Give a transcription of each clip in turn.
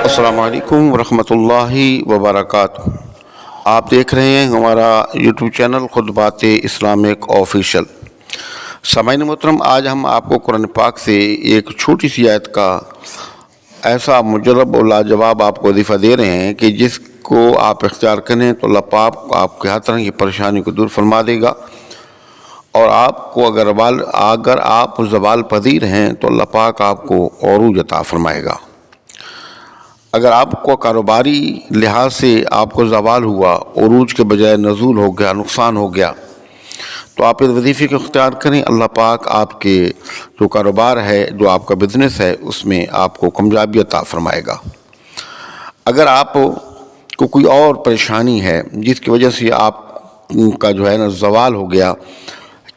السلام علیکم ورحمۃ اللہ وبرکاتہ۔ آپ دیکھ رہے ہیں ہمارا یوٹیوب چینل خطبات اسلامک آفیشل۔ سامعین محترم، آج ہم آپ کو قرآن پاک سے ایک چھوٹی سی آیت کا ایسا مجرب اور لاجواب آپ کو وظیفہ دے رہے ہیں کہ جس کو آپ اختیار کریں تو اللہ پاک آپ کے ہر طرح کی پریشانی کو دور فرما دے گا، اور آپ کو اگر آپ زوال پذیر ہیں تو اللہ پاک آپ کو عروج عطا فرمائے گا۔ اگر آپ کو کاروباری لحاظ سے آپ کو زوال ہوا، عروج کے بجائے نزول ہو گیا، نقصان ہو گیا، تو آپ اس وظیفے کو اختیار کریں۔ اللہ پاک آپ کے جو کاروبار ہے، جو آپ کا بزنس ہے، اس میں آپ کو کامیابی عطا فرمائے گا۔ اگر آپ کو کوئی اور پریشانی ہے جس کی وجہ سے آپ کا جو ہے نا زوال ہو گیا،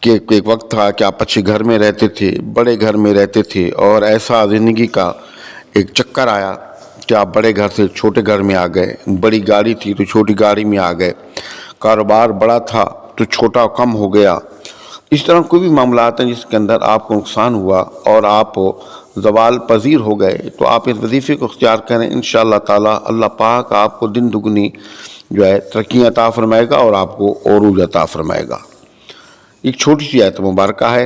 کہ ایک وقت تھا کہ آپ اچھے گھر میں رہتے تھے، بڑے گھر میں رہتے تھے، اور ایسا زندگی کا ایک چکر آیا کہ آپ بڑے گھر سے چھوٹے گھر میں آ گئے، بڑی گاڑی تھی تو چھوٹی گاڑی میں آ گئے، کاروبار بڑا تھا تو چھوٹا کم ہو گیا، اس طرح کوئی بھی معاملات ہیں جس کے اندر آپ کو نقصان ہوا اور آپ زوال پذیر ہو گئے، تو آپ اس وظیفے کو اختیار کریں۔ انشاءاللہ تعالی اللہ پاک آپ کو دن دگنی جو ہے ترقی عطا فرمائے گا اور آپ کو عروج عطا فرمائے گا۔ ایک چھوٹی سی آیت مبارکہ ہے،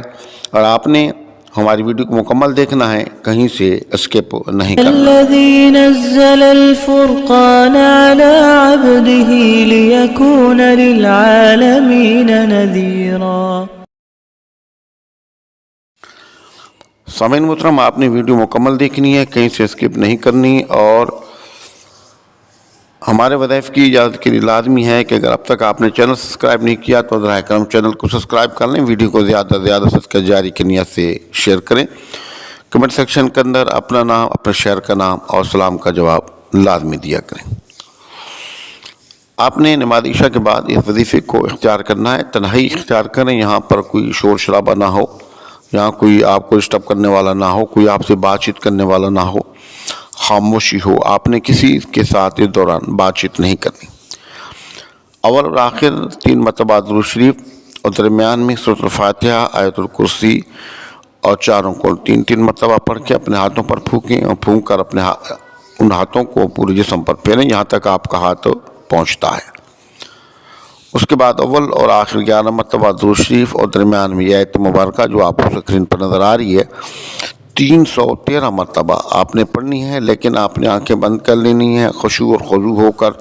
اور آپ نے ہماری ویڈیو کو مکمل دیکھنا ہے، کہیں سے اسکپ نہیں کرنا۔ الذي نزل الفرقان على عبده ليكون للعالمين نذيرا۔ سامعین محترم، آپ نے ویڈیو مکمل دیکھنی ہے، کہیں سے اسکپ نہیں کرنی، اور ہمارے وظائف کی اجازت کے لیے لازمی ہے کہ اگر اب تک آپ نے چینل سبسکرائب نہیں کیا تو براہ کرم چینل کو سبسکرائب کر لیں، ویڈیو کو زیادہ سے زیادہ صدقہ جاری کی نیت سے شیئر کریں، کمنٹ سیکشن کے اندر اپنا نام، اپنے شہر کا نام اور سلام کا جواب لازمی دیا کریں۔ آپ نے نماز عشاء کے بعد اس وظیفے کو اختیار کرنا ہے، تنہائی اختیار کریں، یہاں پر کوئی شور شرابہ نہ ہو، یہاں کوئی آپ کو ڈسٹرب کرنے والا نہ ہو، کوئی آپ سے بات چیت کرنے والا نہ ہو، خاموشی ہو، آپ نے کسی کے ساتھ اس دوران بات چیت نہیں کرنی۔ اول اور آخر 3 مرتبہ درود شریف، اور درمیان میں سورۃ الفاتحہ، آیت الکرسی، اور چاروں کو 3 مرتبہ پڑھ کے اپنے ہاتھوں پر پھونکیں، اور پھونک کر ان ہاتھوں کو پورے جسم پر پھیریں جہاں تک آپ کا ہاتھ پہنچتا ہے۔ اس کے بعد اول اور آخر 11 مرتبہ درود شریف، اور درمیان میں یہ آیت مبارکہ جو آپ کو اسکرین پر نظر آ رہی ہے 313 مرتبہ آپ نے پڑھنی ہے، لیکن آپ نے آنکھیں بند کر لینی ہے، خشوع اور خضوع ہو کر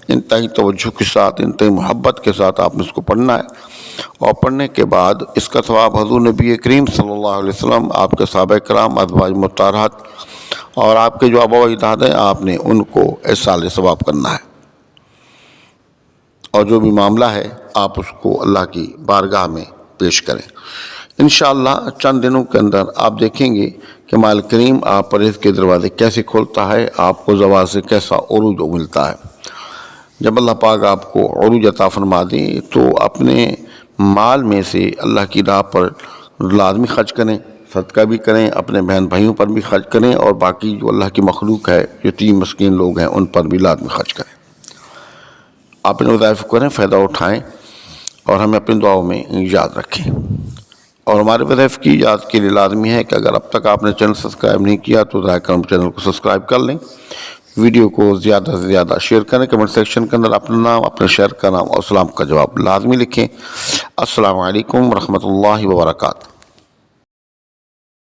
انتہائی توجہ کے ساتھ، انتہائی محبت کے ساتھ آپ نے اس کو پڑھنا ہے، اور پڑھنے کے بعد اس کا ثواب حضور نبی کریم صلی اللہ علیہ وسلم، آپ کے صحابہ کرام، ازواج مطہرات اور آپ کے جو آبا و اجداد ہیں، آپ نے ان کو ایصال ثواب کرنا ہے، اور جو بھی معاملہ ہے آپ اس کو اللہ کی بارگاہ میں پیش کریں۔ انشاءاللہ چند دنوں کے اندر آپ دیکھیں گے کہ مال کریم آپ پر رزق کے دروازے کیسے کھولتا ہے، آپ کو زوال سے کیسا عروج ملتا ہے۔ جب اللہ پاک آپ کو عروج عطا فرما دے تو اپنے مال میں سے اللہ کی راہ پر لازمی خرچ کریں، صدقہ بھی کریں، اپنے بہن بھائیوں پر بھی خرچ کریں، اور باقی جو اللہ کی مخلوق ہے، یتیم مسکین لوگ ہیں، ان پر بھی لازمی خرچ کریں۔ آپ ان وظائف کو کریں، فائدہ اٹھائیں، اور ہمیں اپنی دعاؤں میں یاد رکھیں۔ اور ہمارے وظائف کی اجازت کے لیے لازمی ہے کہ اگر اب تک آپ نے چینل سبسکرائب نہیں کیا تو براہ کرم چینل کو سبسکرائب کر لیں، ویڈیو کو زیادہ سے زیادہ شیئر کریں، کمنٹ سیکشن کے اندر اپنا نام، اپنے شہر کا نام اور سلام کا جواب لازمی لکھیں۔ السلام علیکم ورحمۃ اللہ وبرکاتہ۔